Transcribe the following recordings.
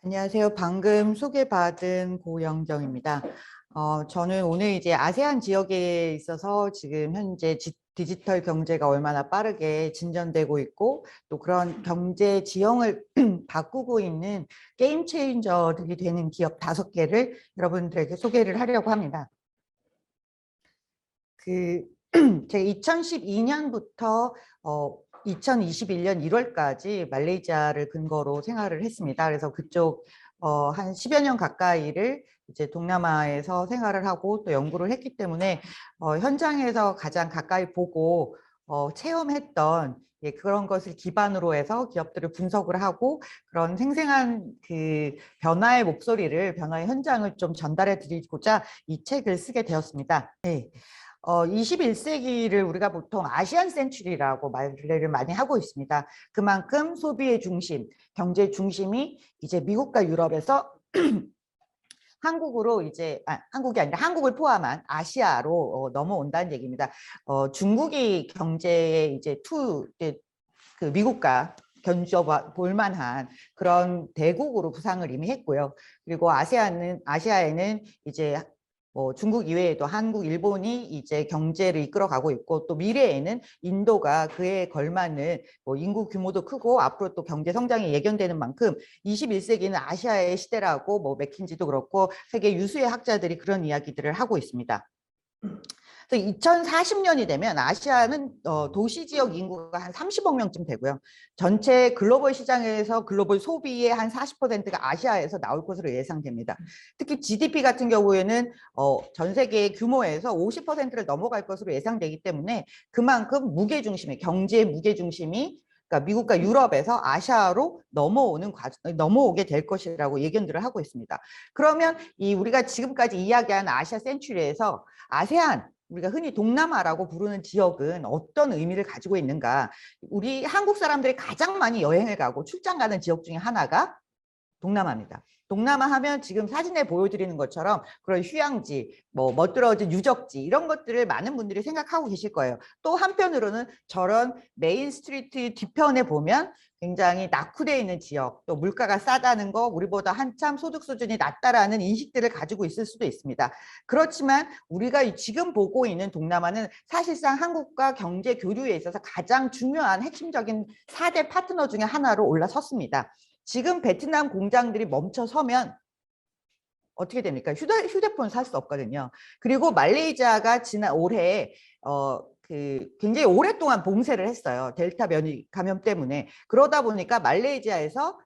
안녕하세요. 방금 소개받은 고영정입니다. 저는 오늘 이제 아세안 지역에 있어서 지금 현재 디지털 경제가 얼마나 빠르게 진전되고 있고 또 그런 경제 지형을 바꾸고 있는 게임 체인저들이 되는 기업 5개를 여러분들에게 소개를 하려고 합니다. 제가 2012년부터 2021년 1월까지 말레이시아를 근거로 생활을 했습니다. 그래서 그쪽 한 10여 년 가까이를 이제 동남아에서 생활을 하고 또 연구를 했기 때문에 현장에서 가장 가까이 보고 체험했던 그런 것을 기반으로 해서 기업들을 분석을 하고 그런 생생한 그 변화의 현장을 좀 전달해 드리고자 이 책을 쓰게 되었습니다. 네. 21세기를 우리가 보통 아시안 센츄리라고 말을 많이 하고 있습니다. 그만큼 소비의 중심, 경제 중심이 이제 미국과 유럽에서 한국으로 한국이 아니라 한국을 포함한 아시아로 넘어온다는 얘기입니다. 중국이 경제에 이제 그 미국과 견주어 볼 만한 그런 대국으로 부상을 이미 했고요. 그리고 아시아에는 이제 중국 이외에도 한국, 일본이 이제 경제를 이끌어가고 있고 또 미래에는 인도가 그에 걸맞는 인구 규모도 크고 앞으로 또 경제 성장이 예견되는 만큼 21세기는 아시아의 시대라고 맥킨지도 그렇고 세계 유수의 학자들이 그런 이야기들을 하고 있습니다. 2040년이 되면 아시아는 도시 지역 인구가 한 30억 명쯤 되고요. 전체 글로벌 시장에서 글로벌 소비의 한 40%가 아시아에서 나올 것으로 예상됩니다. 특히 GDP 같은 경우에는 전 세계 규모에서 50%를 넘어갈 것으로 예상되기 때문에 그만큼 경제의 무게중심이 그러니까 미국과 유럽에서 아시아로 넘어오게 될 것이라고 예견들을 하고 있습니다. 그러면 우리가 지금까지 이야기한 아시아 센츄리에서 아세안 우리가 흔히 동남아라고 부르는 지역은 어떤 의미를 가지고 있는가? 우리 한국 사람들이 가장 많이 여행을 가고 출장 가는 지역 중에 하나가 동남아입니다. 동남아 하면 지금 사진에 보여드리는 것처럼 그런 휴양지, 멋들어진 유적지 이런 것들을 많은 분들이 생각하고 계실 거예요. 또 한편으로는 저런 메인 스트리트 뒤편에 보면 굉장히 낙후되어 있는 지역, 또 물가가 싸다는 거, 우리보다 한참 소득 수준이 낮다라는 인식들을 가지고 있을 수도 있습니다. 그렇지만 우리가 지금 보고 있는 동남아는 사실상 한국과 경제 교류에 있어서 가장 중요한 핵심적인 4대 파트너 중에 하나로 올라섰습니다. 지금 베트남 공장들이 멈춰서면 어떻게 됩니까? 휴대폰 살 수 없거든요. 그리고 말레이시아가 올해 굉장히 오랫동안 봉쇄를 했어요. 델타 감염 때문에. 그러다 보니까 말레이시아에서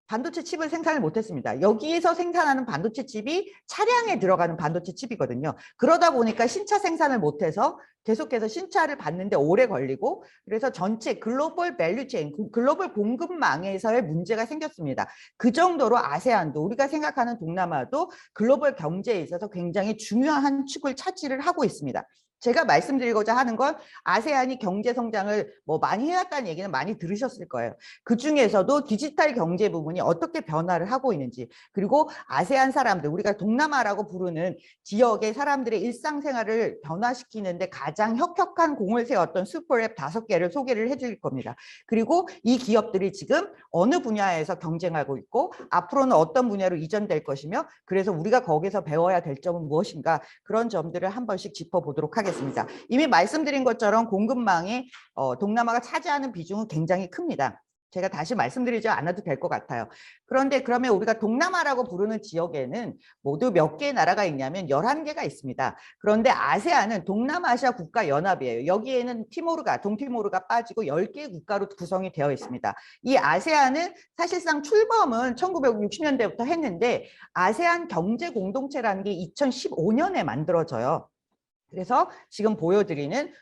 반도체 칩을 생산을 못했습니다. 여기에서 생산하는 반도체 칩이 차량에 들어가는 반도체 칩이거든요. 그러다 보니까 신차 생산을 못해서 계속해서 신차를 받는데 오래 걸리고 그래서 전체 글로벌 밸류체인, 글로벌 공급망에서의 문제가 생겼습니다. 그 정도로 아세안도 우리가 생각하는 동남아도 글로벌 경제에 있어서 굉장히 중요한 축을 차지를 하고 있습니다. 제가 말씀드리고자 하는 건 아세안이 경제 성장을 많이 해왔다는 얘기는 많이 들으셨을 거예요. 그 중에서도 디지털 경제 부분이 어떻게 변화를 하고 있는지 그리고 아세안 사람들 우리가 동남아라고 부르는 지역의 사람들의 일상생활을 변화시키는데 가장 혁혁한 공을 세웠던 슈퍼앱 5개를 소개를 해드릴 겁니다. 그리고 이 기업들이 지금 어느 분야에서 경쟁하고 있고 앞으로는 어떤 분야로 이전될 것이며 그래서 우리가 거기서 배워야 될 점은 무엇인가 그런 점들을 한 번씩 짚어보도록 하겠습니다. 이미 말씀드린 것처럼 공급망이 동남아가 차지하는 비중은 굉장히 큽니다. 제가 다시 말씀드리지 않아도 될 것 같아요. 그런데 그러면 우리가 동남아라고 부르는 지역에는 모두 몇 개의 나라가 있냐면 11개가 있습니다. 그런데 아세안은 동남아시아 국가연합이에요. 여기에는 동티모르가 빠지고 10개의 국가로 구성이 되어 있습니다. 이 아세안은 사실상 출범은 1960년대부터 했는데 아세안 경제공동체라는 게 2015년에 만들어져요. 그래서 지금 보여드리는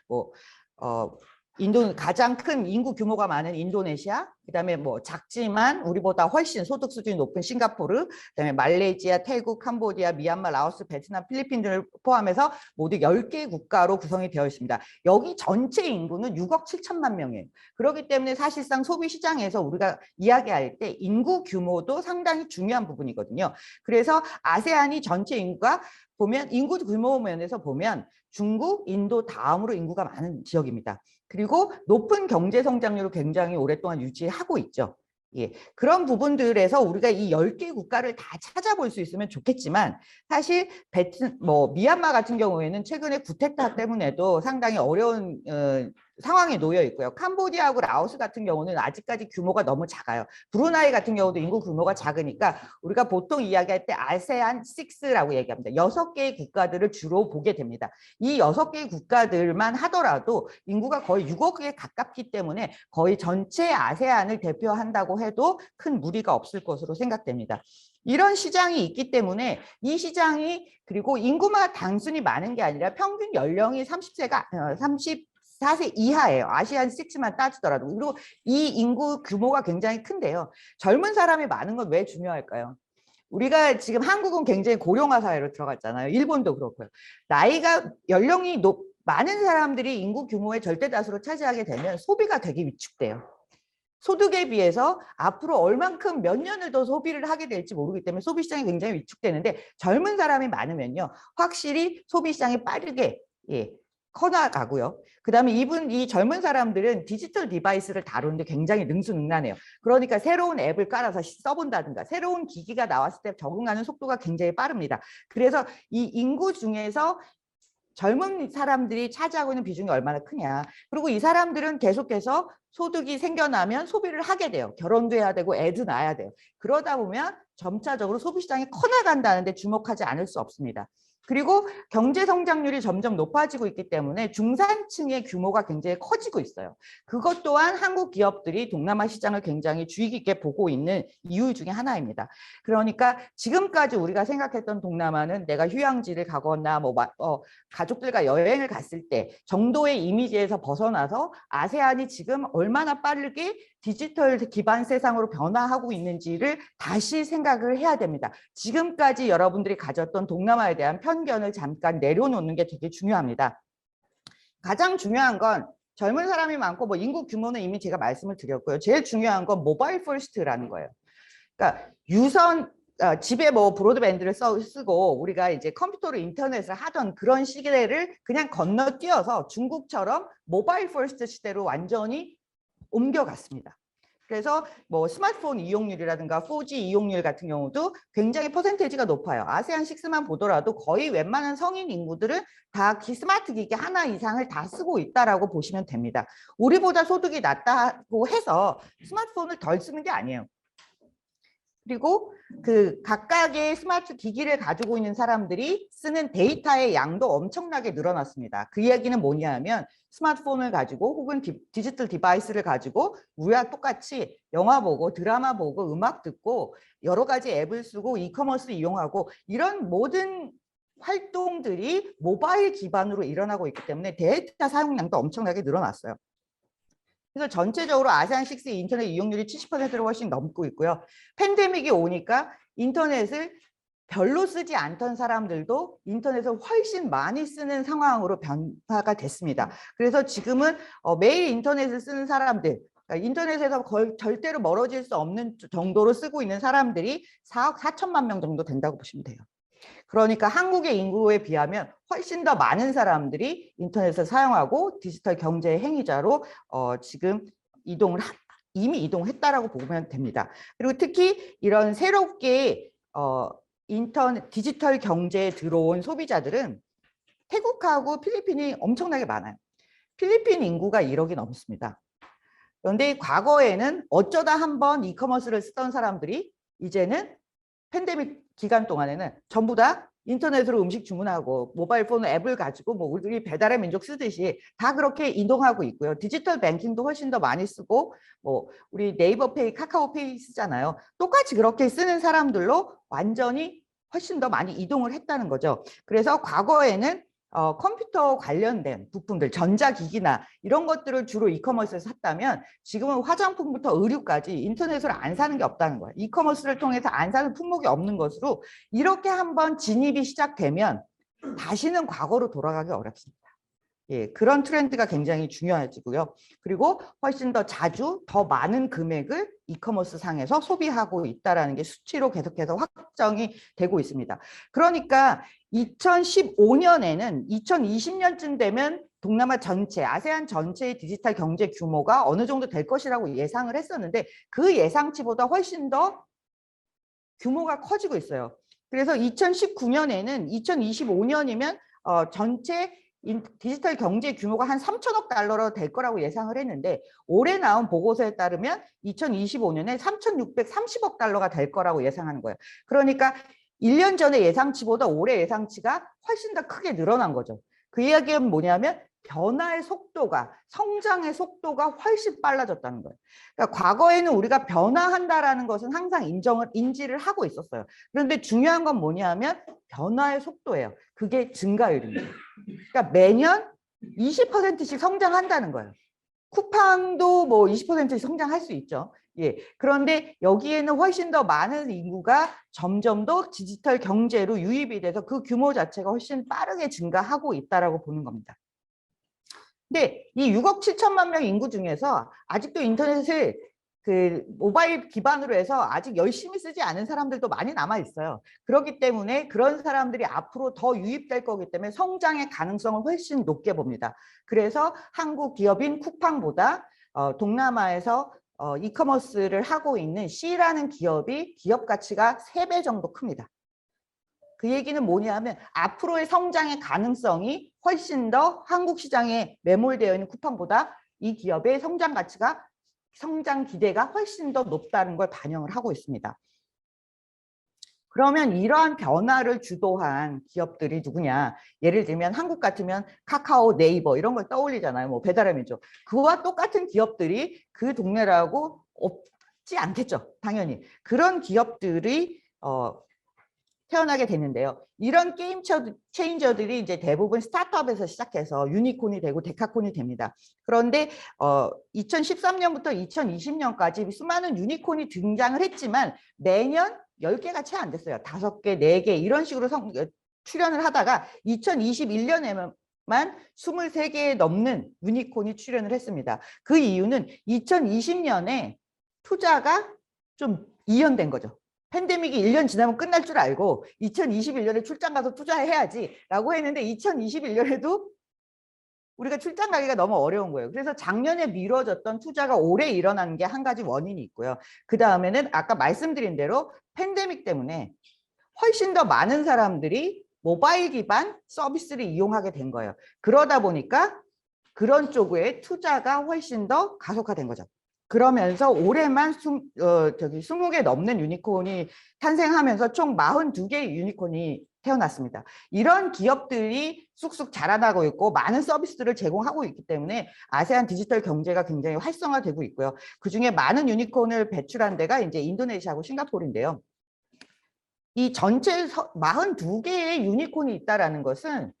가장 큰 인구 규모가 많은 인도네시아, 그다음에 작지만 우리보다 훨씬 소득 수준이 높은 싱가포르, 그다음에 말레이시아, 태국, 캄보디아, 미얀마, 라오스, 베트남, 필리핀들을 포함해서 모두 10개 국가로 구성이 되어 있습니다. 여기 전체 인구는 6억 7천만 명이에요. 그렇기 때문에 사실상 소비 시장에서 우리가 이야기할 때 인구 규모도 상당히 중요한 부분이거든요. 그래서 아세안이 전체 인구 규모 면에서 보면 중국, 인도 다음으로 인구가 많은 지역입니다. 그리고 높은 경제 성장률을 굉장히 오랫동안 유지하고 있죠. 예, 그런 부분들에서 우리가 이 10개 국가를 다 찾아볼 수 있으면 좋겠지만 사실 미얀마 같은 경우에는 최근에 쿠데타 때문에도 상당히 어려운 상황에 놓여 있고요. 캄보디아하고 라오스 같은 경우는 아직까지 규모가 너무 작아요. 브루나이 같은 경우도 인구 규모가 작으니까 우리가 보통 이야기할 때 아세안 6라고 얘기합니다. 6개의 국가들을 주로 보게 됩니다. 이 6개의 국가들만 하더라도 인구가 거의 6억에 가깝기 때문에 거의 전체 아세안을 대표한다고 해도 큰 무리가 없을 것으로 생각됩니다. 이런 시장이 있기 때문에 이 시장이 그리고 인구가 단순히 많은 게 아니라 평균 연령이 34세 이하예요. 아시안 6만 따지더라도. 그리고 이 인구 규모가 굉장히 큰데요. 젊은 사람이 많은 건 왜 중요할까요? 우리가 지금 한국은 굉장히 고령화 사회로 들어갔잖아요. 일본도 그렇고요. 연령이 많은 사람들이 인구 규모의 절대 다수로 차지하게 되면 소비가 되게 위축돼요. 소득에 비해서 앞으로 얼만큼 몇 년을 더 소비를 하게 될지 모르기 때문에 소비 시장이 굉장히 위축되는데 젊은 사람이 많으면요. 확실히 소비 시장이 빠르게 커나가고요. 그다음에 이 젊은 사람들은 디지털 디바이스를 다루는데 굉장히 능수능란해요. 그러니까 새로운 앱을 깔아서 써본다든가 새로운 기기가 나왔을 때 적응하는 속도가 굉장히 빠릅니다. 그래서 이 인구 중에서 젊은 사람들이 차지하고 있는 비중이 얼마나 크냐. 그리고 이 사람들은 계속해서 소득이 생겨나면 소비를 하게 돼요. 결혼도 해야 되고 애도 낳아야 돼요. 그러다 보면 점차적으로 소비시장이 커나간다는 데 주목하지 않을 수 없습니다. 그리고 경제 성장률이 점점 높아지고 있기 때문에 중산층의 규모가 굉장히 커지고 있어요. 그것 또한 한국 기업들이 동남아 시장을 굉장히 주의 깊게 보고 있는 이유 중에 하나입니다. 그러니까 지금까지 우리가 생각했던 동남아는 내가 휴양지를 가거나 가족들과 여행을 갔을 때 정도의 이미지에서 벗어나서 아세안이 지금 얼마나 빠르게 디지털 기반 세상으로 변화하고 있는지를 다시 생각을 해야 됩니다. 지금까지 여러분들이 가졌던 동남아에 대한 편견을 잠깐 내려놓는 게 되게 중요합니다. 가장 중요한 건 젊은 사람이 많고 인구 규모는 이미 제가 말씀을 드렸고요. 제일 중요한 건 모바일 퍼스트라는 거예요. 그러니까 집에 브로드밴드를 쓰고 우리가 이제 컴퓨터로 인터넷을 하던 그런 시대를 그냥 건너뛰어서 중국처럼 모바일 퍼스트 시대로 완전히 옮겨갔습니다. 그래서 스마트폰 이용률이라든가 4G 이용률 같은 경우도 굉장히 퍼센테이지가 높아요. 아세안 6만 보더라도 거의 웬만한 성인 인구들은 다 스마트 기기 하나 이상을 다 쓰고 있다라고 보시면 됩니다. 우리보다 소득이 낮다고 해서 스마트폰을 덜 쓰는 게 아니에요. 그리고 각각의 스마트 기기를 가지고 있는 사람들이 쓰는 데이터의 양도 엄청나게 늘어났습니다. 그 이야기는 뭐냐면 스마트폰을 가지고 혹은 디지털 디바이스를 가지고 우리와 똑같이 영화 보고 드라마 보고 음악 듣고 여러 가지 앱을 쓰고 이커머스 이용하고 이런 모든 활동들이 모바일 기반으로 일어나고 있기 때문에 데이터 사용량도 엄청나게 늘어났어요. 그래서 전체적으로 아세안 6의 인터넷 이용률이 70%를 훨씬 넘고 있고요. 팬데믹이 오니까 인터넷을 별로 쓰지 않던 사람들도 인터넷을 훨씬 많이 쓰는 상황으로 변화가 됐습니다. 그래서 지금은 매일 인터넷을 쓰는 사람들, 그러니까 인터넷에서 절대로 멀어질 수 없는 정도로 쓰고 있는 사람들이 4억 4천만 명 정도 된다고 보시면 돼요. 그러니까 한국의 인구에 비하면 훨씬 더 많은 사람들이 인터넷을 사용하고 디지털 경제의 행위자로 지금 이미 이동했다라고 보면 됩니다. 그리고 특히 이런 새롭게 디지털 경제에 들어온 소비자들은 태국하고 필리핀이 엄청나게 많아요. 필리핀 인구가 1억이 넘습니다. 그런데 과거에는 어쩌다 한번 이커머스를 쓰던 사람들이 이제는 팬데믹 기간 동안에는 전부 다 인터넷으로 음식 주문하고 모바일 폰 앱을 가지고 우리 배달의 민족 쓰듯이 다 그렇게 이동하고 있고요. 디지털 뱅킹도 훨씬 더 많이 쓰고 우리 네이버페이, 카카오페이 쓰잖아요. 똑같이 그렇게 쓰는 사람들로 완전히 훨씬 더 많이 이동을 했다는 거죠. 그래서 과거에는 컴퓨터 관련된 부품들, 전자기기나 이런 것들을 주로 이커머스에서 샀다면 지금은 화장품부터 의류까지 인터넷으로 안 사는 게 없다는 거예요. 이커머스를 통해서 안 사는 품목이 없는 것으로 이렇게 한번 진입이 시작되면 다시는 과거로 돌아가기 어렵습니다. 예, 그런 트렌드가 굉장히 중요해지고요. 그리고 훨씬 더 자주 더 많은 금액을 이커머스 상에서 소비하고 있다는 게 수치로 계속해서 확정이 되고 있습니다. 그러니까 2015년에는 2020년쯤 되면 동남아 전체, 아세안 전체의 디지털 경제 규모가 어느 정도 될 것이라고 예상을 했었는데 그 예상치보다 훨씬 더 규모가 커지고 있어요. 그래서 2019년에는 2025년이면 전체 디지털 경제 규모가 한 3천억 달러로 될 거라고 예상을 했는데 올해 나온 보고서에 따르면 2025년에 3,630억 달러가 될 거라고 예상하는 거예요. 그러니까 1년 전에 예상치보다 올해 예상치가 훨씬 더 크게 늘어난 거죠. 그 이야기는 뭐냐면 변화의 속도가, 성장의 속도가 훨씬 빨라졌다는 거예요. 그러니까 과거에는 우리가 변화한다라는 것은 항상 인지를 하고 있었어요. 그런데 중요한 건 뭐냐면 변화의 속도예요. 그게 증가율입니다. 그러니까 매년 20%씩 성장한다는 거예요. 쿠팡도 뭐 20%씩 성장할 수 있죠. 예. 그런데 여기에는 훨씬 더 많은 인구가 점점 더 디지털 경제로 유입이 돼서 그 규모 자체가 훨씬 빠르게 증가하고 있다라고 보는 겁니다. 근데 이 6억 7천만 명 인구 중에서 아직도 인터넷을 그 모바일 기반으로 해서 아직 열심히 쓰지 않은 사람들도 많이 남아 있어요. 그렇기 때문에 그런 사람들이 앞으로 더 유입될 거기 때문에 성장의 가능성을 훨씬 높게 봅니다. 그래서 한국 기업인 쿠팡보다 동남아에서 이커머스를 하고 있는 C라는 기업이 기업 가치가 3배 정도 큽니다. 그 얘기는 뭐냐면 앞으로의 성장의 가능성이 훨씬 더 한국 시장에 매몰되어 있는 쿠팡보다 이 기업의 성장 가치가, 성장 기대가 훨씬 더 높다는 걸 반영을 하고 있습니다. 그러면 이러한 변화를 주도한 기업들이 누구냐? 예를 들면 한국 같으면 카카오, 네이버 이런 걸 떠올리잖아요. 뭐 배달의 민족. 그와 똑같은 기업들이 그 동네라고 없지 않겠죠. 당연히. 그런 기업들이 태어나게 됐는데요. 이런 게임 체인저들이 이제 대부분 스타트업에서 시작해서 유니콘이 되고 데카콘이 됩니다. 그런데 2013년부터 2020년까지 수많은 유니콘이 등장을 했지만 매년 10개가 채 안 됐어요. 5개, 4개 이런 식으로 출연을 하다가 2021년에만 23개에 넘는 유니콘이 출연을 했습니다. 그 이유는 2020년에 투자가 좀 이연된 거죠. 팬데믹이 1년 지나면 끝날 줄 알고 2021년에 출장 가서 투자해야지 라고 했는데 2021년에도 우리가 출장 가기가 너무 어려운 거예요. 그래서 작년에 미뤄졌던 투자가 올해 일어나는 게 한 가지 원인이 있고요. 그 다음에는 아까 말씀드린 대로 팬데믹 때문에 훨씬 더 많은 사람들이 모바일 기반 서비스를 이용하게 된 거예요. 그러다 보니까 그런 쪽에 투자가 훨씬 더 가속화된 거죠. 그러면서 올해만 20개 넘는 유니콘이 탄생하면서 총 42개의 유니콘이 태어났습니다. 이런 기업들이 쑥쑥 자라나고 있고 많은 서비스들을 제공하고 있기 때문에 아세안 디지털 경제가 굉장히 활성화되고 있고요. 그중에 많은 유니콘을 배출한 데가 이제 인도네시아하고 싱가포르인데요. 이 전체 42개의 유니콘이 있다는 것은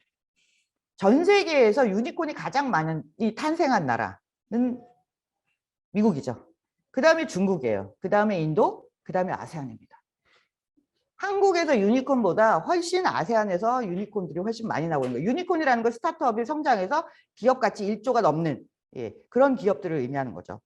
전 세계에서 유니콘이 가장 많이 탄생한 나라는 미국이죠. 그 다음에 중국이에요. 그 다음에 인도, 그 다음에 아세안입니다. 한국에서 유니콘보다 훨씬 아세안에서 유니콘들이 훨씬 많이 나오는 거예요. 유니콘이라는 건 스타트업이 성장해서 기업 가치 1조가 넘는 그런 기업들을 의미하는 거죠.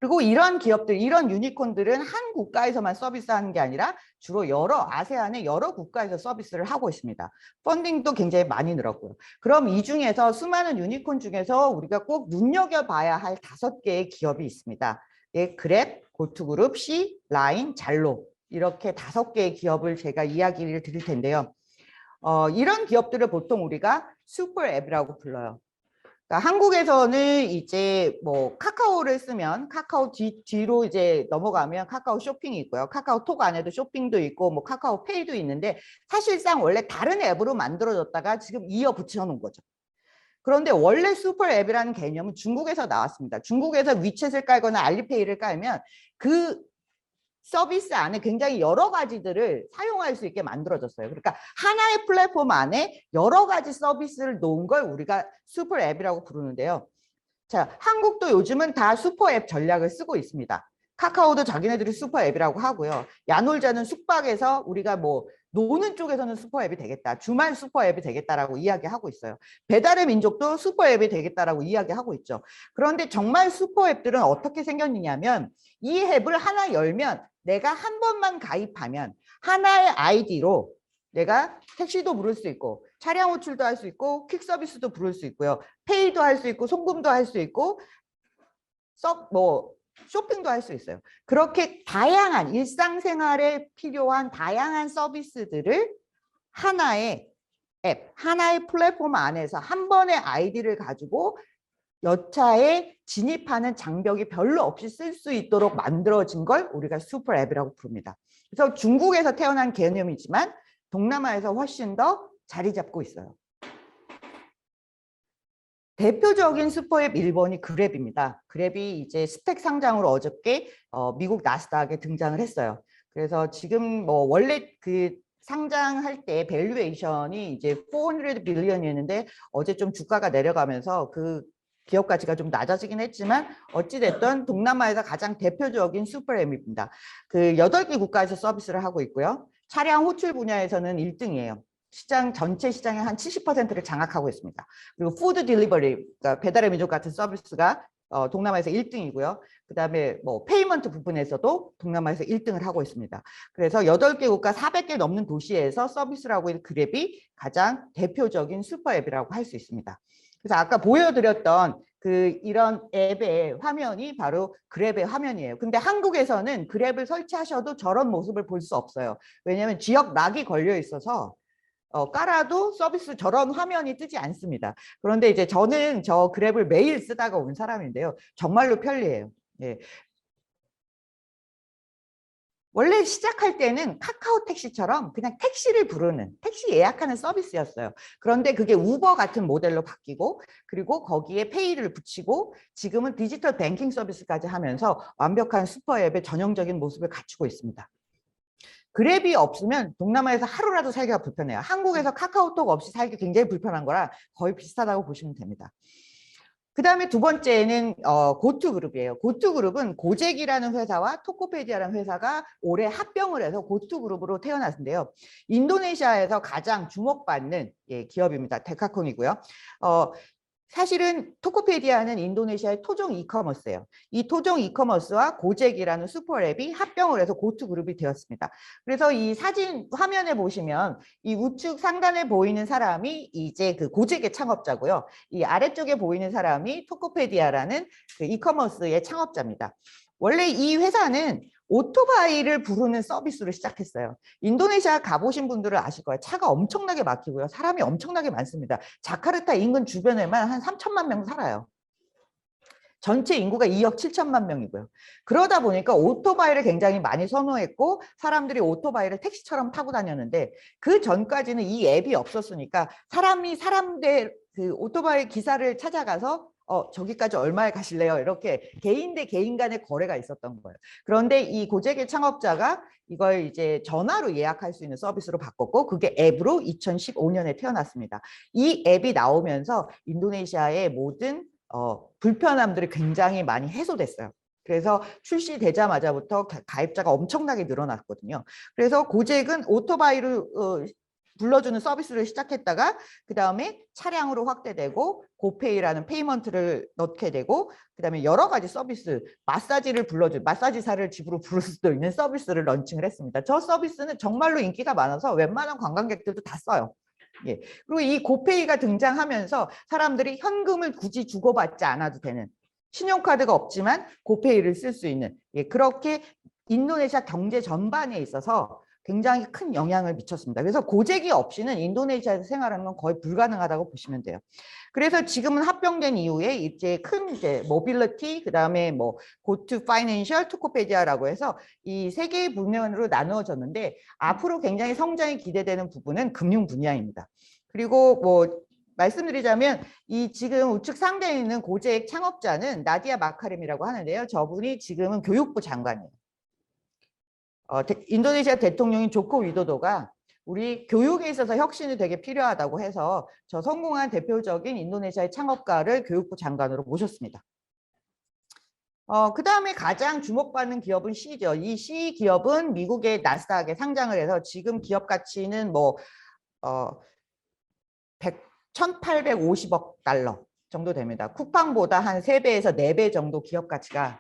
그리고 이런 기업들, 이런 유니콘들은 한 국가에서만 서비스하는 게 아니라 주로 아세안의 여러 국가에서 서비스를 하고 있습니다. 펀딩도 굉장히 많이 늘었고요. 그럼 이 중에서 수많은 유니콘 중에서 우리가 꼭 눈여겨봐야 할 5개의 기업이 있습니다. 그랩, 고투그룹, C, 라인, 잘로 이렇게 5개의 기업을 제가 이야기를 드릴 텐데요. 이런 기업들을 보통 우리가 슈퍼 앱이라고 불러요. 그러니까 한국에서는 이제 뭐 카카오를 쓰면 카카오 뒤로 이제 넘어가면 카카오 쇼핑이 있고요. 카카오톡 안에도 쇼핑도 있고 뭐 카카오페이도 있는데 사실상 원래 다른 앱으로 만들어졌다가 지금 이어 붙여놓은 거죠. 그런데 원래 슈퍼 앱이라는 개념은 중국에서 나왔습니다. 중국에서 위챗을 깔거나 알리페이를 깔면 그 서비스 안에 굉장히 여러 가지들을 사용할 수 있게 만들어졌어요. 그러니까 하나의 플랫폼 안에 여러 가지 서비스를 놓은 걸 우리가 슈퍼 앱이라고 부르는데요. 자, 한국도 요즘은 다 슈퍼 앱 전략을 쓰고 있습니다. 카카오도 자기네들이 슈퍼 앱이라고 하고요. 야놀자는 숙박에서 우리가 뭐 노는 쪽에서는 슈퍼 앱이 되겠다. 주말 슈퍼 앱이 되겠다라고 이야기하고 있어요. 배달의 민족도 슈퍼 앱이 되겠다라고 이야기하고 있죠. 그런데 정말 슈퍼 앱들은 어떻게 생겼느냐면 이 앱을 하나 열면 내가 한 번만 가입하면 하나의 아이디로 내가 택시도 부를 수 있고 차량 호출도 할 수 있고 퀵 서비스도 부를 수 있고요. 페이도 할 수 있고 송금도 할 수 있고 쇼핑도 할 수 있어요. 그렇게 다양한 일상생활에 필요한 다양한 서비스들을 하나의 앱, 하나의 플랫폼 안에서 한 번의 아이디를 가지고 여차에 진입하는 장벽이 별로 없이 쓸 수 있도록 만들어진 걸 우리가 슈퍼 앱이라고 부릅니다. 그래서 중국에서 태어난 개념이지만 동남아에서 훨씬 더 자리 잡고 있어요. 대표적인 슈퍼앱 1번이 그랩입니다. 그랩이 이제 스택 상장으로 어저께 미국 나스닥에 등장을 했어요. 그래서 지금 뭐 원래 그 상장할 때 밸류에이션이 이제 400 빌리언이었는데 어제 좀 주가가 내려가면서 그 기업 가치가 좀 낮아지긴 했지만 어찌됐든 동남아에서 가장 대표적인 슈퍼앱입니다. 그 8개 국가에서 서비스를 하고 있고요. 차량 호출 분야에서는 1등이에요. 시장 전체 시장의 한 70%를 장악하고 있습니다. 그리고 푸드 딜리버리, 그러니까 배달의 민족 같은 서비스가 동남아에서 1등이고요. 그다음에 뭐 페이먼트 부분에서도 동남아에서 1등을 하고 있습니다. 그래서 8개 국가 400개 넘는 도시에서 서비스를 하고 있는 그랩이 가장 대표적인 슈퍼앱이라고 할 수 있습니다. 그래서 아까 보여드렸던 이런 앱의 화면이 바로 그랩의 화면이에요. 근데 한국에서는 그랩을 설치하셔도 저런 모습을 볼 수 없어요. 왜냐하면 지역 락이 걸려 있어서 깔아도 서비스 저런 화면이 뜨지 않습니다. 그런데 이제 저는 저 그랩을 매일 쓰다가 온 사람인데요. 정말로 편리해요. 예. 원래 시작할 때는 카카오 택시처럼 그냥 택시를 부르는, 택시 예약하는 서비스였어요. 그런데 그게 우버 같은 모델로 바뀌고 그리고 거기에 페이를 붙이고 지금은 디지털 뱅킹 서비스까지 하면서 완벽한 슈퍼앱의 전형적인 모습을 갖추고 있습니다. 그랩이 없으면 동남아에서 하루라도 살기가 불편해요. 한국에서 카카오톡 없이 살기 굉장히 불편한 거라 거의 비슷하다고 보시면 됩니다. 그 다음에 두 번째는 고투그룹이에요. 고투그룹은 고잭이라는 회사와 토코페디아라는 회사가 올해 합병을 해서 고투그룹으로 태어났는데요. 인도네시아에서 가장 주목받는 기업입니다. 데카콘이고요. 사실은 토코페디아는 인도네시아의 토종 이커머스예요. 이 토종 이커머스와 고잭이라는 슈퍼앱이 합병을 해서 고투그룹이 되었습니다. 그래서 이 사진 화면에 보시면 이 우측 상단에 보이는 사람이 이제 그 고잭의 창업자고요. 이 아래쪽에 보이는 사람이 토코페디아라는 그 이커머스의 창업자입니다. 원래 이 회사는 오토바이를 부르는 서비스를 시작했어요. 인도네시아 가보신 분들은 아실 거예요. 차가 엄청나게 막히고요. 사람이 엄청나게 많습니다. 자카르타 인근 주변에만 한 3천만 명 살아요. 전체 인구가 2억 7천만 명이고요. 그러다 보니까 오토바이를 굉장히 많이 선호했고 사람들이 오토바이를 택시처럼 타고 다녔는데 그 전까지는 이 앱이 없었으니까 사람들 그 오토바이 기사를 찾아가서 저기까지 얼마에 가실래요? 이렇게 개인 대 개인 간의 거래가 있었던 거예요. 그런데 이 고잭의 창업자가 이걸 이제 전화로 예약할 수 있는 서비스로 바꿨고 그게 앱으로 2015년에 태어났습니다. 이 앱이 나오면서 인도네시아의 모든 불편함들이 굉장히 많이 해소됐어요. 그래서 출시되자마자부터 가입자가 엄청나게 늘어났거든요. 그래서 고잭은 오토바이를 불러주는 서비스를 시작했다가 그 다음에 차량으로 확대되고 고페이라는 페이먼트를 넣게 되고 그 다음에 여러 가지 서비스, 마사지를 불러주는 마사지사를 집으로 부를 수도 있는 서비스를 런칭을 했습니다. 저 서비스는 정말로 인기가 많아서 웬만한 관광객들도 다 써요. 예. 그리고 이 고페이가 등장하면서 사람들이 현금을 굳이 주고받지 않아도 되는 신용카드가 없지만 고페이를 쓸 수 있는 그렇게 인도네시아 경제 전반에 있어서 굉장히 큰 영향을 미쳤습니다. 그래서 고잭이 없이는 인도네시아에서 생활하는 건 거의 불가능하다고 보시면 돼요. 그래서 지금은 합병된 이후에 이제 큰 모빌리티, 그 다음에 뭐 고투 파이낸셜, 토코페디아라고 해서 이 세 개의 분야로 나누어졌는데 앞으로 굉장히 성장이 기대되는 부분은 금융 분야입니다. 그리고 뭐 말씀드리자면 이 지금 우측 상단에 있는 고잭 창업자는 나디아 마카림이라고 하는데요. 저분이 지금은 교육부 장관이에요. 인도네시아 대통령인 조코 위도도가 우리 교육에 있어서 혁신이 되게 필요하다고 해서 저 성공한 대표적인 인도네시아의 창업가를 교육부 장관으로 모셨습니다. 그 다음에 가장 주목받는 기업은 C죠. 이 C 기업은 미국의 나스닥에 상장을 해서 지금 기업 가치는 뭐 1,850억 달러 정도 됩니다. 쿠팡보다 한 3배에서 4배 정도 기업 가치가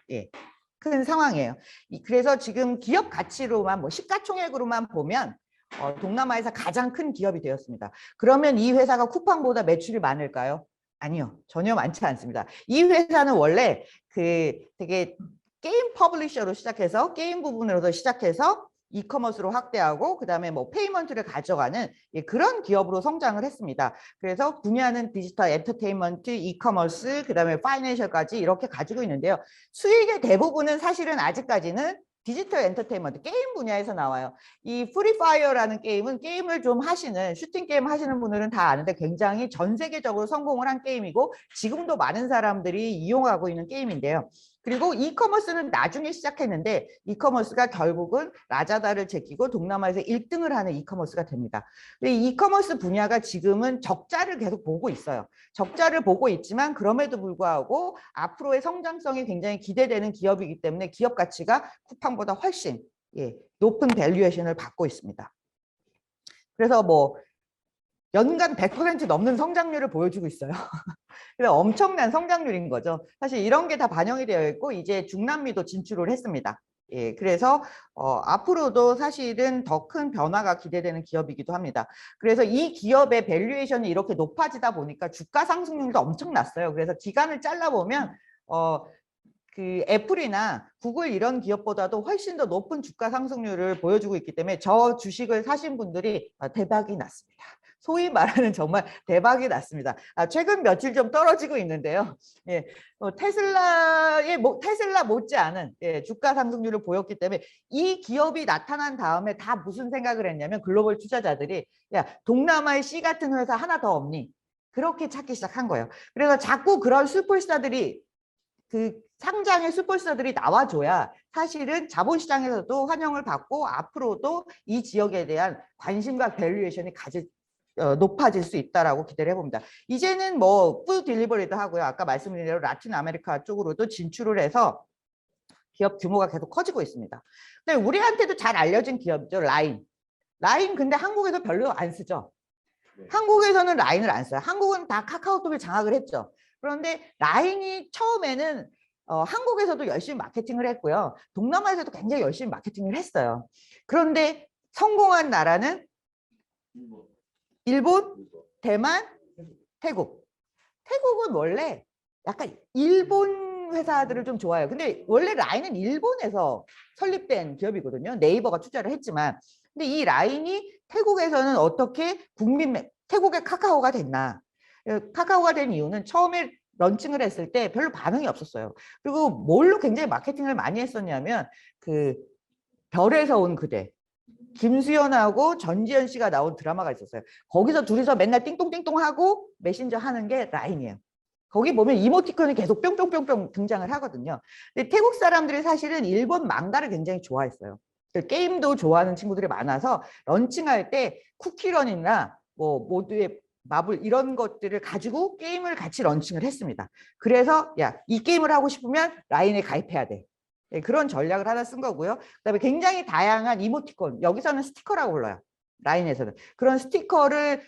큰 상황이에요. 그래서 지금 기업 가치로만 뭐 시가총액으로만 보면 동남아에서 가장 큰 기업이 되었습니다. 그러면 이 회사가 쿠팡보다 매출이 많을까요? 아니요, 전혀 많지 않습니다. 이 회사는 원래 되게 게임 퍼블리셔로 시작해서 게임 부분으로도 시작해서 이커머스로 확대하고 그다음에 뭐 페이먼트를 가져가는 그런 기업으로 성장을 했습니다. 그래서 분야는 디지털 엔터테인먼트, 이커머스, 그다음에 파이낸셜까지 이렇게 가지고 있는데요. 수익의 대부분은 사실은 아직까지는 디지털 엔터테인먼트 게임 분야에서 나와요. 이 프리파이어라는 게임은 게임을 좀 하시는 슈팅 게임 하시는 분들은 다 아는데 굉장히 전 세계적으로 성공을 한 게임이고 지금도 많은 사람들이 이용하고 있는 게임인데요. 그리고 이커머스는 나중에 시작했는데 이커머스가 결국은 라자다를 제끼고 동남아에서 1등을 하는 이커머스가 됩니다. 근데 이커머스 분야가 지금은 적자를 계속 보고 있어요. 적자를 보고 있지만 그럼에도 불구하고 앞으로의 성장성이 굉장히 기대되는 기업이기 때문에 기업 가치가 쿠팡보다 훨씬 높은 밸류에이션을 받고 있습니다. 그래서 뭐 연간 100% 넘는 성장률을 보여주고 있어요. 그래서 엄청난 성장률인 거죠. 사실 이런 게 다 반영이 되어 있고 이제 중남미도 진출을 했습니다. 그래서 앞으로도 사실은 더 큰 변화가 기대되는 기업이기도 합니다. 그래서 이 기업의 밸류에이션이 이렇게 높아지다 보니까 주가 상승률도 엄청났어요. 그래서 기간을 잘라보면 그 애플이나 구글 이런 기업보다도 훨씬 더 높은 주가 상승률을 보여주고 있기 때문에 저 주식을 사신 분들이 대박이 났습니다. 소위 말하는 정말 대박이 났습니다. 최근 며칠 좀 떨어지고 있는데요. 테슬라 못지않은 주가 상승률을 보였기 때문에 이 기업이 나타난 다음에 다 무슨 생각을 했냐면 글로벌 투자자들이 야 동남아의 C 같은 회사 하나 더 없니? 그렇게 찾기 시작한 거예요. 그래서 자꾸 그런 슈퍼스타들이 상장의 슈퍼스타들이 나와줘야 사실은 자본시장에서도 환영을 받고 앞으로도 이 지역에 대한 관심과 밸류에이션이 높아질 수 있다라고 기대를 해봅니다. 이제는 뭐 푸드 딜리버리도 하고요. 아까 말씀드린 대로 라틴 아메리카 쪽으로도 진출을 해서 기업 규모가 계속 커지고 있습니다. 근데 우리한테도 잘 알려진 기업이죠. 라인. 라인 근데 한국에서 별로 안 쓰죠. 한국에서는 라인을 안 써요. 한국은 다 카카오톡에 장악을 했죠. 그런데 라인이 처음에는 한국에서도 열심히 마케팅을 했고요. 동남아에서도 굉장히 열심히 마케팅을 했어요. 그런데 성공한 나라는 일본, 대만, 태국. 태국은 원래 약간 일본 회사들을 좀 좋아해요. 근데 원래 라인은 일본에서 설립된 기업이거든요. 네이버가 투자를 했지만. 근데 이 라인이 태국에서는 어떻게 태국의 카카오가 됐나. 카카오가 된 이유는 처음에 런칭을 했을 때 별로 반응이 없었어요. 그리고 뭘로 굉장히 마케팅을 많이 했었냐면 별에서 온 그대. 김수현하고 전지현 씨가 나온 드라마가 있었어요. 거기서 둘이서 맨날 띵똥띵똥 하고 메신저 하는 게 라인이에요. 거기 보면 이모티콘이 계속 뿅뿅뿅뿅 등장을 하거든요. 근데 태국 사람들이 사실은 일본 망가를 굉장히 좋아했어요. 게임도 좋아하는 친구들이 많아서 런칭할 때 쿠키런이나 뭐 모두의 마블 이런 것들을 가지고 게임을 같이 런칭을 했습니다. 그래서 야, 이 게임을 하고 싶으면 라인에 가입해야 돼. 그런 전략을 하나 쓴 거고요. 그다음에 굉장히 다양한 이모티콘, 여기서는 스티커라고 불러요. 라인에서는. 그런 스티커를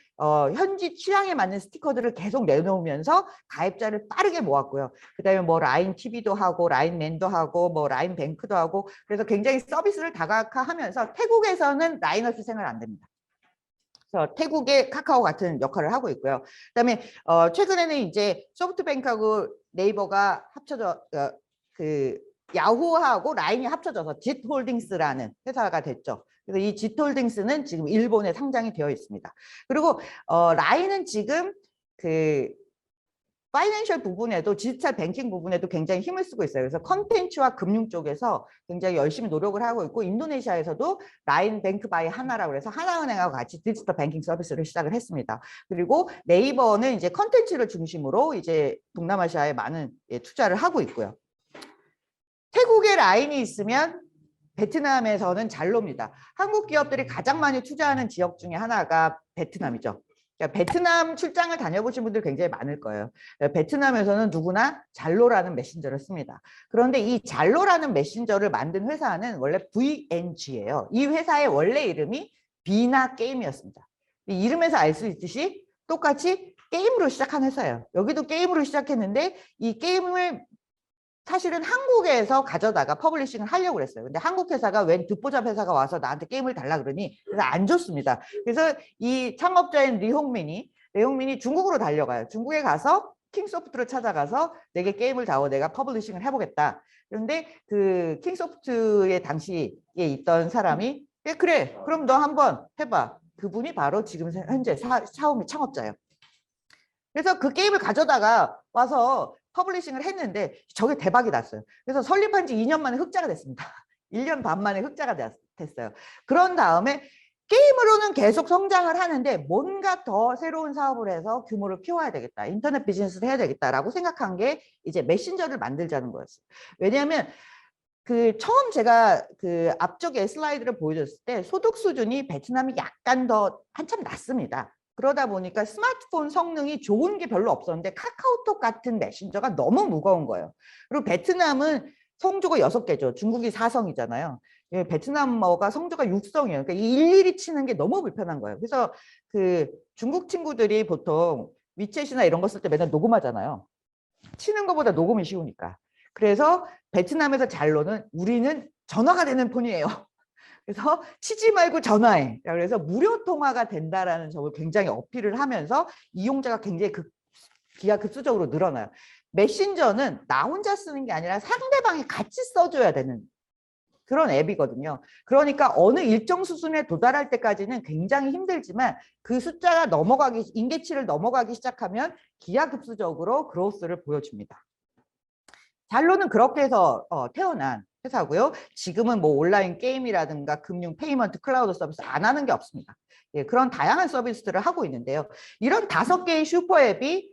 현지 취향에 맞는 스티커들을 계속 내놓으면서 가입자를 빠르게 모았고요. 그다음에 뭐 라인 TV도 하고 라인맨도 하고 뭐 라인 뱅크도 하고 그래서 굉장히 서비스를 다각화하면서 태국에서는 라인업이 생활 안 됩니다. 그래서 태국의 카카오 같은 역할을 하고 있고요. 그다음에 최근에는 이제 소프트뱅크하고 네이버가 합쳐져 야후하고 라인이 합쳐져서 짓홀딩스라는 회사가 됐죠. 그래서 이 짓홀딩스는 지금 일본에 상장이 되어 있습니다. 그리고 라인은 지금 파이낸셜 부분에도 디지털 뱅킹 부분에도 굉장히 힘을 쓰고 있어요. 그래서 컨텐츠와 금융 쪽에서 굉장히 열심히 노력을 하고 있고 인도네시아에서도 라인 뱅크 바이 하나라고 해서 하나은행하고 같이 디지털 뱅킹 서비스를 시작을 했습니다. 그리고 네이버는 이제 컨텐츠를 중심으로 이제 동남아시아에 많은 투자를 하고 있고요. 태국에 라인이 있으면 베트남에서는 잘 놉니다. 한국 기업들이 가장 많이 투자하는 지역 중에 하나가 베트남이죠. 그러니까 베트남 출장을 다녀보신 분들 굉장히 많을 거예요. 베트남에서는 누구나 잘로라는 메신저를 씁니다. 그런데 이 잘로라는 메신저를 만든 회사는 원래 VNG예요. 이 회사의 원래 이름이 비나 게임이었습니다. 이 이름에서 알 수 있듯이 똑같이 게임으로 시작한 회사예요. 여기도 게임으로 시작했는데 이 게임을 사실은 한국에서 가져다가 퍼블리싱을 하려고 그랬어요. 근데 한국 회사가 웬 듣보잡 회사가 와서 나한테 게임을 달라 그러니 그래서 안 줬습니다. 그래서 이 창업자인 레홍민이 중국으로 달려가요. 중국에 가서 킹소프트를 찾아가서 내게 게임을 다오 내가 퍼블리싱을 해보겠다. 그런데 그 킹소프트의 당시에 있던 사람이 그래 그럼 너 한번 해봐. 그분이 바로 지금 현재 샤오미 창업자예요. 그래서 그 게임을 가져다가 와서 퍼블리싱을 했는데 저게 대박이 났어요. 그래서 설립한 지 2년 만에 흑자가 됐습니다. 1년 반 만에 흑자가 됐어요. 그런 다음에 게임으로는 계속 성장을 하는데 뭔가 더 새로운 사업을 해서 규모를 키워야 되겠다. 인터넷 비즈니스를 해야 되겠다라고 생각한 게 이제 메신저를 만들자는 거였어요. 왜냐하면 그 처음 제가 그 앞쪽에 슬라이드를 보여줬을 때 소득 수준이 베트남이 약간 더 한참 낮습니다. 그러다 보니까 스마트폰 성능이 좋은 게 별로 없었는데 카카오톡 같은 메신저가 너무 무거운 거예요. 그리고 베트남은 성조가 6개죠. 중국이 4성이잖아요. 예, 베트남어가 성조가 6성이에요. 그러니까 일일이 치는 게 너무 불편한 거예요. 그래서 그 중국 친구들이 보통 위챗이나 이런 거 쓸 때 맨날 녹음하잖아요. 치는 것보다 녹음이 쉬우니까. 그래서 베트남에서 잘로는 우리는 전화가 되는 폰이에요. 그래서 치지 말고 전화해. 그래서 무료 통화가 된다라는 점을 굉장히 어필을 하면서 이용자가 굉장히 기하급수적으로 늘어나요. 메신저는 나 혼자 쓰는 게 아니라 상대방이 같이 써줘야 되는 그런 앱이거든요. 그러니까 어느 일정 수준에 도달할 때까지는 굉장히 힘들지만 그 숫자가 임계치를 넘어가기 시작하면 기하급수적으로 그로스를 보여줍니다. 잘로는 그렇게 해서 태어난 회사고요. 지금은 뭐 온라인 게임이라든가 금융, 페이먼트, 클라우드 서비스 안 하는 게 없습니다. 예, 그런 다양한 서비스들을 하고 있는데요. 이런 5개의 슈퍼앱이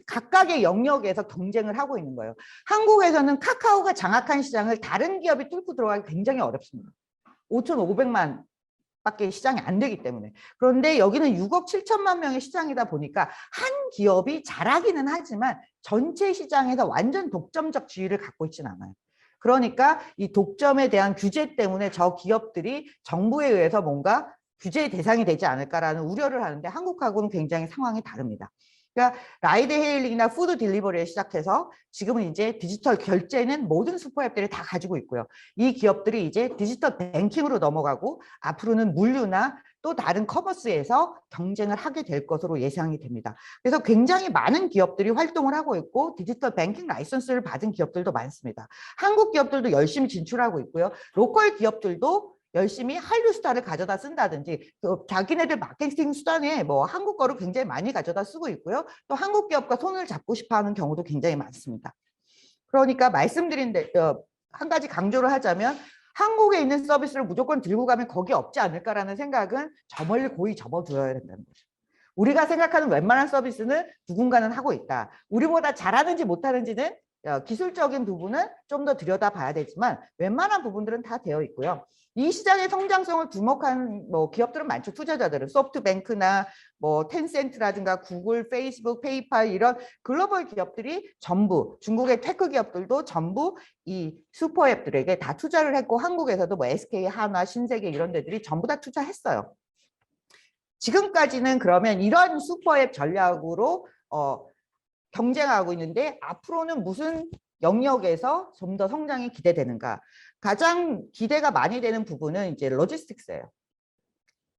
각각의 영역에서 경쟁을 하고 있는 거예요. 한국에서는 카카오가 장악한 시장을 다른 기업이 뚫고 들어가기 굉장히 어렵습니다. 5,500만 밖에 시장이 안 되기 때문에. 그런데 여기는 6억 7천만 명의 시장이다 보니까 한 기업이 잘하기는 하지만 전체 시장에서 완전 독점적 지위를 갖고 있지는 않아요. 그러니까 이 독점에 대한 규제 때문에 저 기업들이 정부에 의해서 뭔가 규제의 대상이 되지 않을까라는 우려를 하는데 한국하고는 굉장히 상황이 다릅니다. 그러니까 라이드 헤일링이나 푸드 딜리버리에 시작해서 지금은 이제 디지털 결제는 모든 슈퍼앱들이 다 가지고 있고요. 이 기업들이 이제 디지털 뱅킹으로 넘어가고 앞으로는 물류나 또 다른 커머스에서 경쟁을 하게 될 것으로 예상이 됩니다. 그래서 굉장히 많은 기업들이 활동을 하고 있고 디지털 뱅킹 라이선스를 받은 기업들도 많습니다. 한국 기업들도 열심히 진출하고 있고요. 로컬 기업들도 열심히 한류 스타를 가져다 쓴다든지 자기네들 마케팅 수단에 뭐 한국 거를 굉장히 많이 가져다 쓰고 있고요. 또 한국 기업과 손을 잡고 싶어 하는 경우도 굉장히 많습니다. 그러니까 말씀드린 한 가지 강조를 하자면 한국에 있는 서비스를 무조건 들고 가면 거기 없지 않을까라는 생각은 저 멀리 고이 접어두어야 된다는 거죠. 우리가 생각하는 웬만한 서비스는 누군가는 하고 있다. 우리보다 잘하는지 못하는지는 기술적인 부분은 좀 더 들여다봐야 되지만 웬만한 부분들은 다 되어 있고요. 이 시장의 성장성을 주목한 뭐 기업들은 많죠. 투자자들은 소프트뱅크나 뭐 텐센트라든가 구글, 페이스북, 페이팔 이런 글로벌 기업들이 전부 중국의 테크 기업들도 전부 이 슈퍼앱들에게 다 투자를 했고 한국에서도 뭐 SK, 한화, 신세계 이런 데들이 전부 다 투자했어요. 지금까지는 그러면 이런 슈퍼앱 전략으로 경쟁하고 있는데 앞으로는 무슨 영역에서 좀 더 성장이 기대되는가? 가장 기대가 많이 되는 부분은 이제 로지스틱스예요.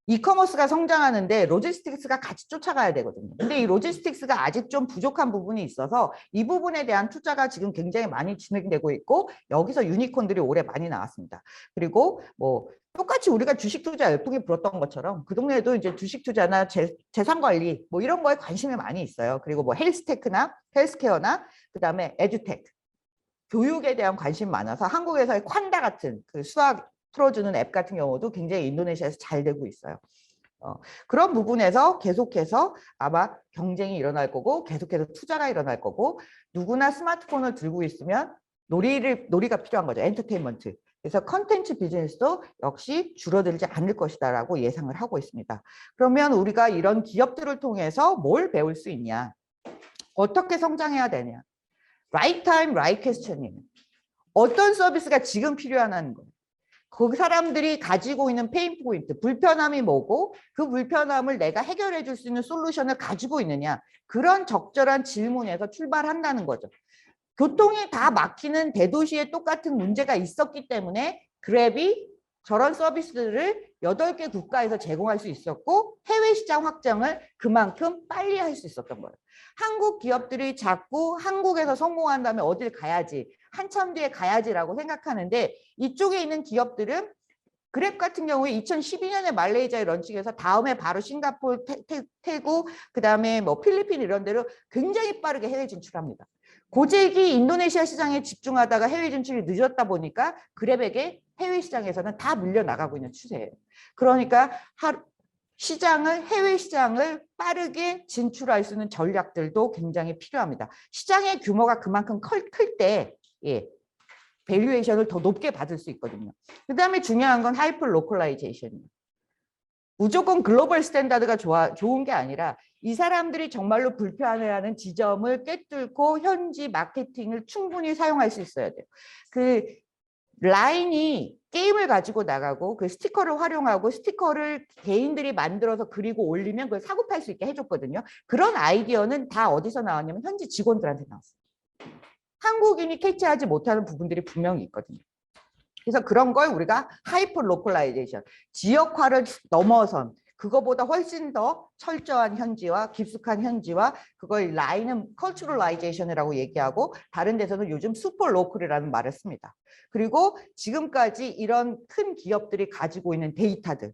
이커머스가 성장하는데 로지스틱스가 같이 쫓아가야 되거든요. 근데 이 로지스틱스가 아직 좀 부족한 부분이 있어서 이 부분에 대한 투자가 지금 굉장히 많이 진행되고 있고 여기서 유니콘들이 올해 많이 나왔습니다. 그리고 뭐 똑같이 우리가 주식 투자 열풍이 불었던 것처럼 그 동네에도 이제 주식 투자나 재산 관리 뭐 이런 거에 관심이 많이 있어요. 그리고 뭐 헬스케어나 그다음에 에듀테크 교육에 대한 관심이 많아서 한국에서의 콴다 같은 그 수학 풀어주는 앱 같은 경우도 굉장히 인도네시아에서 잘 되고 있어요. 그런 부분에서 계속해서 아마 경쟁이 일어날 거고 계속해서 투자가 일어날 거고 누구나 스마트폰을 들고 있으면 놀이가 필요한 거죠. 엔터테인먼트. 그래서 컨텐츠 비즈니스도 역시 줄어들지 않을 것이다라고 예상을 하고 있습니다. 그러면 우리가 이런 기업들을 통해서 뭘 배울 수 있냐? 어떻게 성장해야 되냐? Right time, right question이에요. 어떤 서비스가 지금 필요하냐는 거예요. 그 사람들이 가지고 있는 페인 포인트, 불편함이 뭐고 그 불편함을 내가 해결해 줄 수 있는 솔루션을 가지고 있느냐. 그런 적절한 질문에서 출발한다는 거죠. 교통이 다 막히는 대도시에 똑같은 문제가 있었기 때문에 그랩이 저런 서비스를 8개 국가에서 제공할 수 있었고 해외 시장 확장을 그만큼 빨리 할 수 있었던 거예요. 한국 기업들이 자꾸 한국에서 성공한 다음에 어딜 가야지, 한참 뒤에 가야지라고 생각하는데 이쪽에 있는 기업들은 그랩 같은 경우에 2012년에 말레이시아에 런칭해서 다음에 바로 싱가포르, 태국, 그다음에 뭐 필리핀 이런 데로 굉장히 빠르게 해외 진출합니다. 고재기 인도네시아 시장에 집중하다가 해외 진출이 늦었다 보니까 그랩에게 해외 시장에서는 다 밀려나가고 있는 추세예요. 그러니까 해외 시장을 빠르게 진출할 수 있는 전략들도 굉장히 필요합니다. 시장의 규모가 그만큼 클 때 밸류에이션을 더 높게 받을 수 있거든요. 그다음에 중요한 건 하이퍼 로컬라이제이션이에요. 무조건 글로벌 스탠다드가 좋은 게 아니라 이 사람들이 정말로 불편해하는 지점을 꿰뚫고 현지 마케팅을 충분히 사용할 수 있어야 돼요. 그 라인이 게임을 가지고 나가고 그 스티커를 활용하고 스티커를 개인들이 만들어서 그리고 올리면 그걸 사고 팔 수 있게 해줬거든요. 그런 아이디어는 다 어디서 나왔냐면 현지 직원들한테 나왔어요. 한국인이 캐치하지 못하는 부분들이 분명히 있거든요. 그래서 그런 걸 우리가 하이퍼 로컬라이제이션, 지역화를 넘어선 그거보다 훨씬 더 철저한 현지화, 깊숙한 현지화, 그걸 라인은 컬처럴라이제이션이라고 얘기하고 다른 데서는 요즘 슈퍼 로컬이라는 말을 씁니다. 그리고 지금까지 이런 큰 기업들이 가지고 있는 데이터들,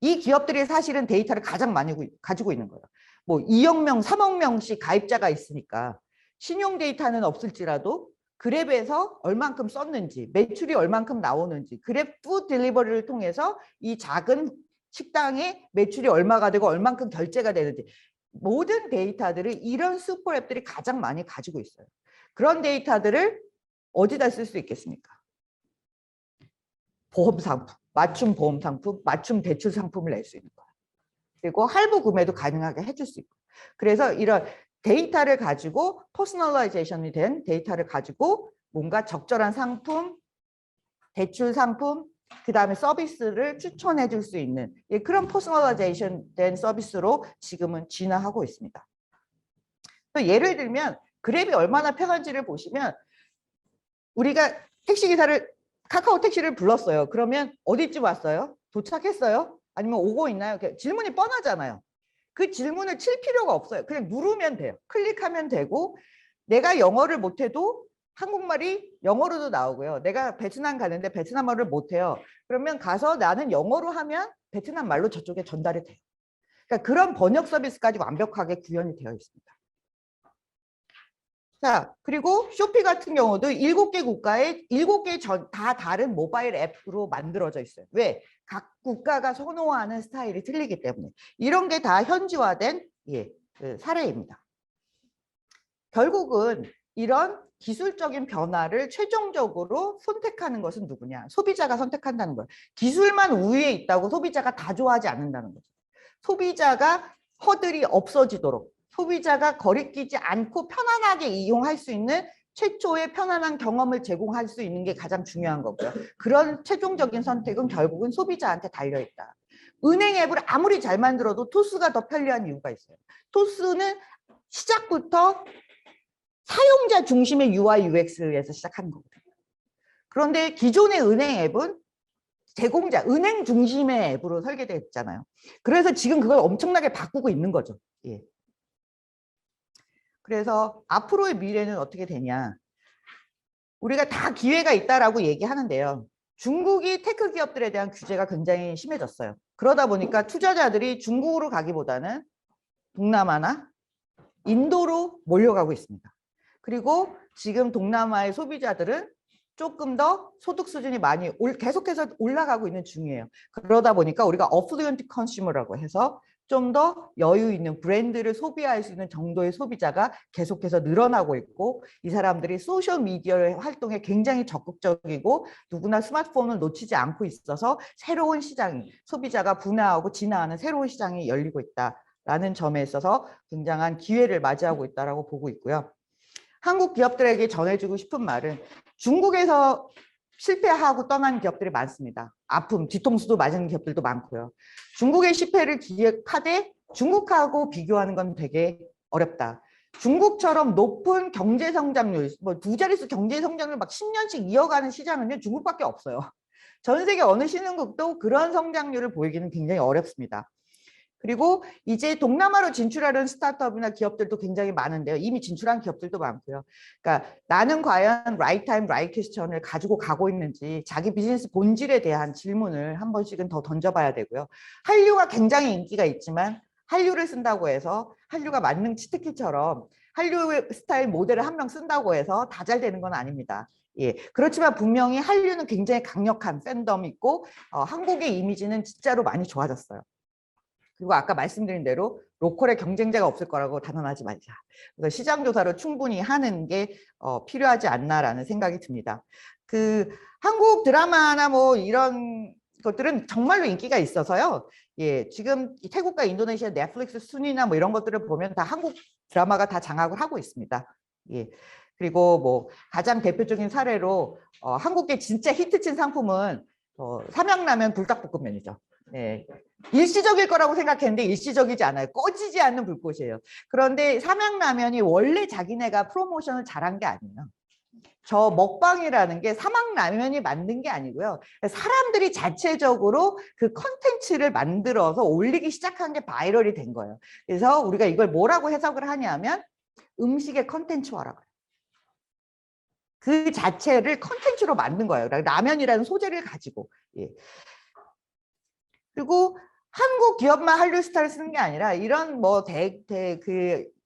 이 기업들이 사실은 데이터를 가장 많이 가지고 있는 거예요. 뭐 2억 명, 3억 명씩 가입자가 있으니까 신용 데이터는 없을지라도 그랩에서 얼만큼 썼는지, 매출이 얼만큼 나오는지, 그랩 푸드 딜리버리를 통해서 이 작은 식당의 매출이 얼마가 되고 얼만큼 결제가 되는지 모든 데이터들을 이런 슈퍼 앱들이 가장 많이 가지고 있어요. 그런 데이터들을 어디다 쓸 수 있겠습니까? 보험 상품, 맞춤 보험 상품, 맞춤 대출 상품을 낼 수 있는 거예요. 그리고 할부 구매도 가능하게 해줄 수 있고. 그래서 이런 데이터를 가지고 퍼스널라이제이션이 된 데이터를 가지고 뭔가 적절한 상품, 대출 상품, 그 다음에 서비스를 추천해 줄 수 있는 그런 퍼스널라이제이션 된 서비스로 지금은 진화하고 있습니다. 또 예를 들면 그랩이 얼마나 편한지를 보시면 우리가 택시기사를 카카오 택시를 불렀어요. 그러면 어디쯤 왔어요? 도착했어요? 아니면 오고 있나요? 질문이 뻔하잖아요. 그 질문을 칠 필요가 없어요. 그냥 누르면 돼요. 클릭하면 되고 내가 영어를 못해도 한국말이 영어로도 나오고요. 내가 베트남 가는데 베트남어를 못해요. 그러면 가서 나는 영어로 하면 베트남 말로 저쪽에 전달이 돼요. 그러니까 그런 번역 서비스까지 완벽하게 구현이 되어 있습니다. 자, 그리고 쇼피 같은 경우도 7개 국가에 7개 다 다른 모바일 앱으로 만들어져 있어요. 왜? 각 국가가 선호하는 스타일이 틀리기 때문에. 이런 게 다 현지화된 그 사례입니다. 결국은 이런 기술적인 변화를 최종적으로 선택하는 것은 누구냐? 소비자가 선택한다는 거예요. 기술만 우위에 있다고 소비자가 다 좋아하지 않는다는 거죠. 소비자가 허들이 없어지도록 소비자가 거리끼지 않고 편안하게 이용할 수 있는 최초의 편안한 경험을 제공할 수 있는 게 가장 중요한 거고요. 그런 최종적인 선택은 결국은 소비자한테 달려있다. 은행 앱을 아무리 잘 만들어도 토스가 더 편리한 이유가 있어요. 토스는 시작부터 사용자 중심의 UI, UX에서 시작하는 거거든요. 그런데 기존의 은행 앱은 제공자, 은행 중심의 앱으로 설계됐잖아요. 그래서 지금 그걸 엄청나게 바꾸고 있는 거죠. 예. 그래서 앞으로의 미래는 어떻게 되냐. 우리가 다 기회가 있다라고 얘기하는데요. 중국이 테크 기업들에 대한 규제가 굉장히 심해졌어요. 그러다 보니까 투자자들이 중국으로 가기보다는 동남아나 인도로 몰려가고 있습니다. 그리고 지금 동남아의 소비자들은 조금 더 소득 수준이 많이 계속해서 올라가고 있는 중이에요. 그러다 보니까 우리가 어플루언트 컨슈머라고 해서 좀 더 여유 있는 브랜드를 소비할 수 있는 정도의 소비자가 계속해서 늘어나고 있고 이 사람들이 소셜미디어 활동에 굉장히 적극적이고 누구나 스마트폰을 놓치지 않고 있어서 새로운 시장이 소비자가 분화하고 진화하는 새로운 시장이 열리고 있다라는 점에 있어서 굉장한 기회를 맞이하고 있다고 보고 있고요. 한국 기업들에게 전해주고 싶은 말은 중국에서 실패하고 떠난 기업들이 많습니다. 아픔, 뒤통수도 맞은 기업들도 많고요. 중국의 실패를 기획하되 중국하고 비교하는 건 되게 어렵다. 중국처럼 높은 경제 성장률, 뭐 두 자릿수 경제 성장률 막 10년씩 이어가는 시장은요, 중국밖에 없어요. 전 세계 어느 신흥국도 그런 성장률을 보이기는 굉장히 어렵습니다. 그리고 이제 동남아로 진출하는 스타트업이나 기업들도 굉장히 많은데요. 이미 진출한 기업들도 많고요. 그러니까 나는 과연 right time, right question을 가지고 가고 있는지 자기 비즈니스 본질에 대한 질문을 한 번씩은 더 던져봐야 되고요. 한류가 굉장히 인기가 있지만 한류를 쓴다고 해서 한류가 만능 치트키처럼 한류 스타일 모델을 한 명 쓴다고 해서 다 잘 되는 건 아닙니다. 예, 그렇지만 분명히 한류는 굉장히 강력한 팬덤이 있고 한국의 이미지는 진짜로 많이 좋아졌어요. 그리고 아까 말씀드린 대로 로컬의 경쟁자가 없을 거라고 단언하지 말자. 그래서 시장 조사를 충분히 하는 게 필요하지 않나라는 생각이 듭니다. 그 한국 드라마나 뭐 이런 것들은 정말로 인기가 있어서요. 예, 지금 태국과 인도네시아 넷플릭스 순위나 뭐 이런 것들을 보면 다 한국 드라마가 다 장악을 하고 있습니다. 예. 그리고 뭐 가장 대표적인 사례로 한국의 진짜 히트친 상품은 삼양라면 불닭볶음면이죠. 예. 일시적일 거라고 생각했는데 일시적이지 않아요. 꺼지지 않는 불꽃이에요. 그런데 삼양라면이 원래 자기네가 프로모션을 잘한 게 아니에요. 저 먹방이라는 게 삼양라면이 만든 게 아니고요. 사람들이 자체적으로 그 컨텐츠를 만들어서 올리기 시작한 게 바이럴이 된 거예요. 그래서 우리가 이걸 뭐라고 해석을 하냐면 음식의 컨텐츠화라고. 그 자체를 컨텐츠로 만든 거예요. 라면이라는 소재를 가지고. 예. 그리고 한국 기업만 한류 스타를 쓰는 게 아니라 이런 뭐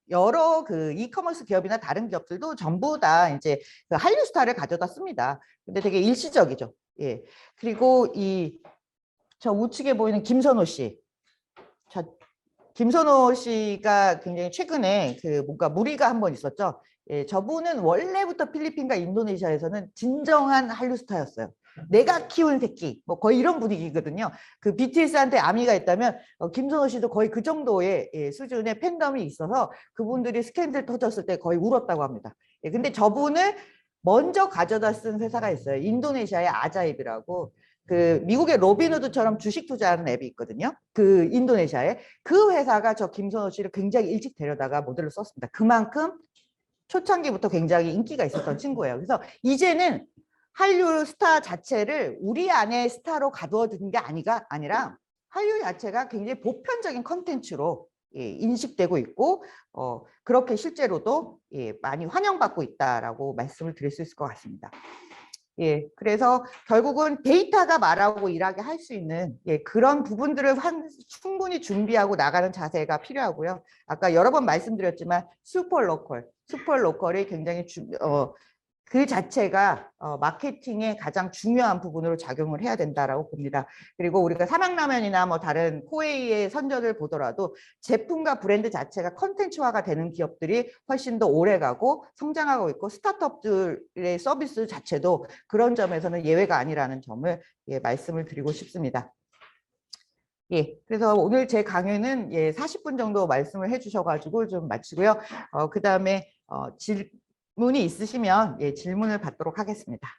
여러 그 이커머스 기업이나 다른 기업들도 전부 다 이제 그 한류 스타를 가져다 씁니다. 근데 되게 일시적이죠. 예. 그리고 저 우측에 보이는 김선호 씨. 김선호 씨가 굉장히 최근에 그 뭔가 무리가 한 번 있었죠. 예, 저분은 원래부터 필리핀과 인도네시아에서는 진정한 한류 스타였어요. 내가 키운 새끼, 뭐 거의 이런 분위기거든요. 그 BTS한테 아미가 있다면 김선호 씨도 거의 그 정도의 수준의 팬덤이 있어서 그분들이 스캔들 터졌을 때 거의 울었다고 합니다. 예, 근데 저분을 먼저 가져다 쓴 회사가 있어요. 인도네시아의 아자입이라고. 그 미국의 로빈후드처럼 주식 투자하는 앱이 있거든요. 그 인도네시아에. 그 회사가 저 김선호 씨를 굉장히 일찍 데려다가 모델로 썼습니다. 그만큼 초창기부터 굉장히 인기가 있었던 친구예요. 그래서 이제는 한류 스타 자체를 우리 안에 스타로 가두어두는 게 아니라 한류 자체가 굉장히 보편적인 컨텐츠로 인식되고 있고 그렇게 실제로도 많이 환영받고 있다라고 말씀을 드릴 수 있을 것 같습니다. 예, 그래서 결국은 데이터가 말하고 일하게 할 수 있는 그런 부분들을 충분히 준비하고 나가는 자세가 필요하고요. 아까 여러 번 말씀드렸지만 슈퍼로컬이 굉장히 그 자체가 마케팅의 가장 중요한 부분으로 작용을 해야 된다라고 봅니다. 그리고 우리가 삼양라면이나 뭐 다른 코웨이의 선전을 보더라도 제품과 브랜드 자체가 컨텐츠화가 되는 기업들이 훨씬 더 오래가고 성장하고 있고 스타트업들의 서비스 자체도 그런 점에서는 예외가 아니라는 점을 말씀을 드리고 싶습니다. 예, 그래서 오늘 제 강의는 40분 정도 말씀을 해주셔가지고 좀 마치고요. 그 다음에 질문이 있으시면 질문을 받도록 하겠습니다.